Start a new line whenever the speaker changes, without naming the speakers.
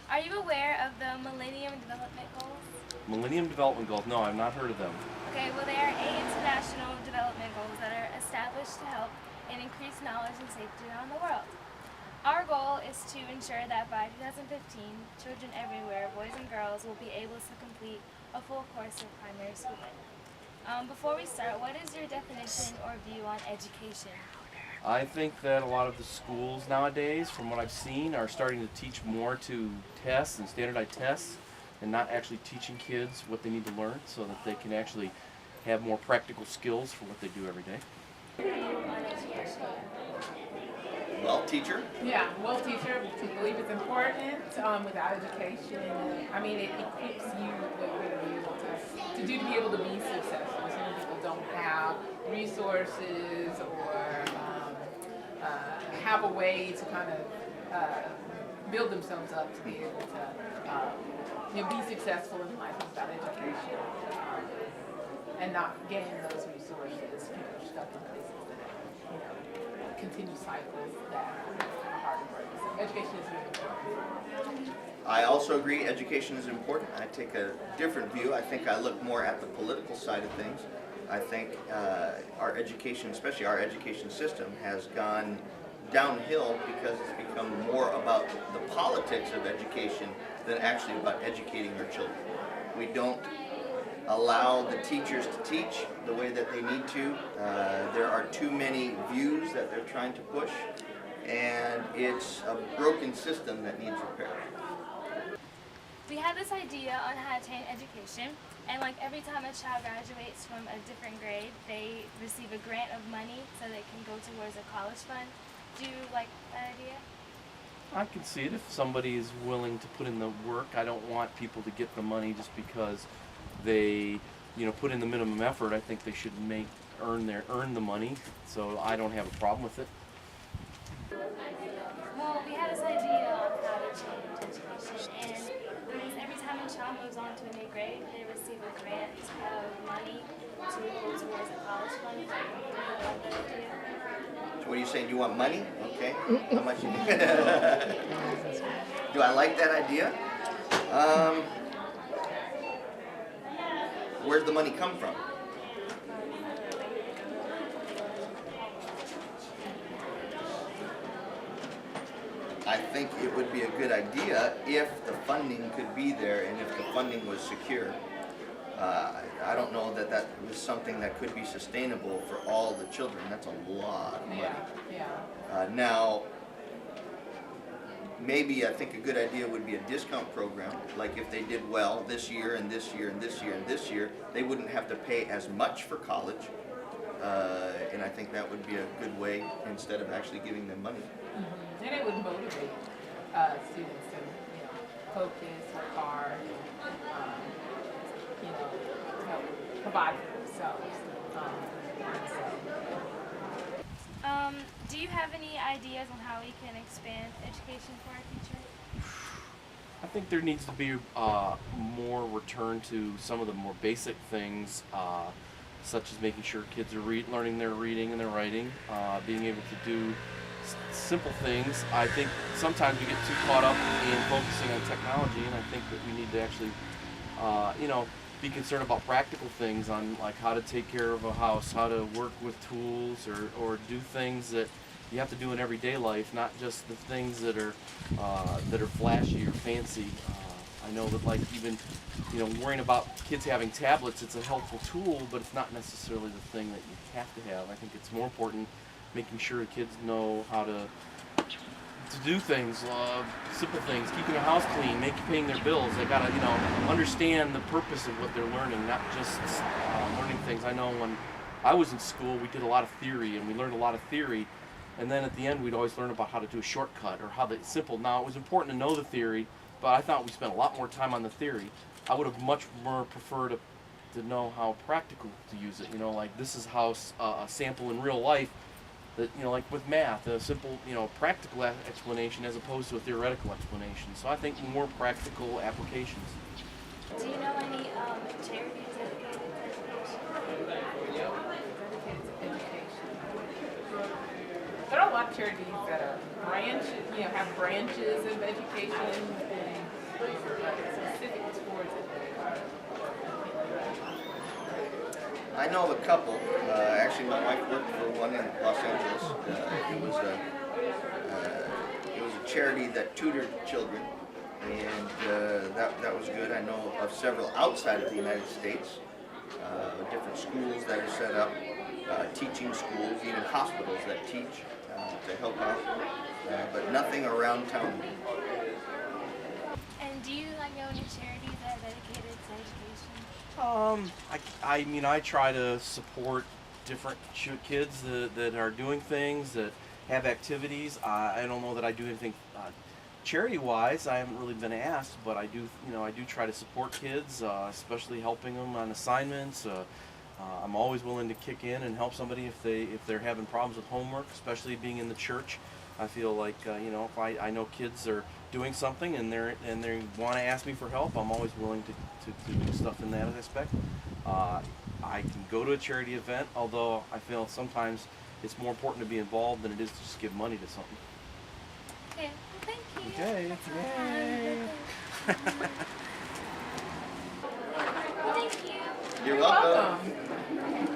Are you aware of the Millennium Development Goals?
Millennium Development Goals? No, I've not heard of them.
Okay, well, they are 8 international development goals that are established to help and increase knowledge and safety around the world. Our goal is to ensure that by 2015, children everywhere, boys and girls, will be able to complete a full course of primary schooling. Before we start, what is your definition or view on education?
I think that a lot of the schools nowadays, from what I've seen, are starting to teach more to tests and standardized tests and not actually teaching kids what they need to learn so that they can actually have more practical skills for what they do every day.
Well, teacher?
Yeah, well, teacher, I believe it's important. Without education, I mean, it equips you what you're going to be able to do to be able to be successful. So many people don't have resources or have a way to kind of build themselves up to be able to be successful in life without education and not getting those resources. People are stuck in places that continue cycles that are hard to break. So education is really important.
I also agree education is important. I take a different view. I think I look more at the political side of things. I think our education, especially our education system, has gone downhill because it's become more about the politics of education than actually about educating our children. We don't allow the teachers to teach the way that they need to. There are too many views that they're trying to push, and it's a broken system that needs repair.
We had this idea on how to attain education, and like every time a child graduates from a different grade, they receive a grant of money so they can go towards a college fund. Do you like that idea?
I can see it if somebody is willing to put in the work. I don't want people to get the money just because they, put in the minimum effort. I think they should earn the money. So I don't have a problem with it.
Well, we had this idea on how to change education, and every time a child moves on to a new grade, they receive a grant of money to go towards a college fund. Do you like that idea?
So what are you saying? Do you want money? Okay. How much? Do I like that idea? Where's the money come from? I think it would be a good idea if the funding could be there and if the funding was secure. I don't know that that was something that could be sustainable for all the children. That's a lot of money. Now, maybe I think a good idea would be a discount program. Like if they did well this year and this year and this year and this year, they wouldn't have to pay as much for college. And I think that would be a good way instead of actually giving them money.
Mm-hmm. And it would motivate students to focus, work hard, help provide for themselves.
Do you have any ideas on how we can expand education for our future?
I think there needs to be more return to some of the more basic things, such as making sure kids are learning their reading and their writing, being able to do simple things. I think sometimes we get too caught up in focusing on technology, and I think that we need to actually, be concerned about practical things on like how to take care of a house, how to work with tools, or do things that you have to do in everyday life, not just the things that are flashy or fancy. I know that like even worrying about kids having tablets, it's a helpful tool, but it's not necessarily the thing that you have to have. I think it's more important making sure kids know how to do things, simple things, keeping their house clean, paying their bills. They gotta understand the purpose of what they're learning, not just learning things. I know when I was in school, we did a lot of theory, and we learned a lot of theory. And then at the end, we'd always learn about how to do a shortcut or how simple. Now, it was important to know the theory, but I thought we spent a lot more time on the theory. I would have much more preferred to know how practical to use it. Like this is how a sample in real life, that like with math, a simple practical explanation as opposed to a theoretical explanation. So I think more practical applications.
Do you know any charities dedicated to education?
There are a lot of charities that are have branches of education, and specific towards it that are
I know of a couple. Actually, my wife worked for one in Los Angeles. It was a charity that tutored children, and that was good. I know of several outside of the United States, different schools that are set up, teaching schools, even hospitals that teach to help out, but nothing around town.
And do you know any charities that are dedicated to education?
I mean, I try to support different kids that are doing things, that have activities. I don't know that I do anything charity-wise. I haven't really been asked, but I do try to support kids, especially helping them on assignments. I'm always willing to kick in and help somebody if they're having problems with homework, especially being in the church. I feel like if I know kids are doing something and they want to ask me for help, I'm always willing to do stuff in that aspect. I can go to a charity event, although I feel sometimes it's more important to be involved than it is to just give money to something.
Okay, well, thank you.
Okay,
That's all I
yay.
have. Well, thank you.
You're welcome.
welcome.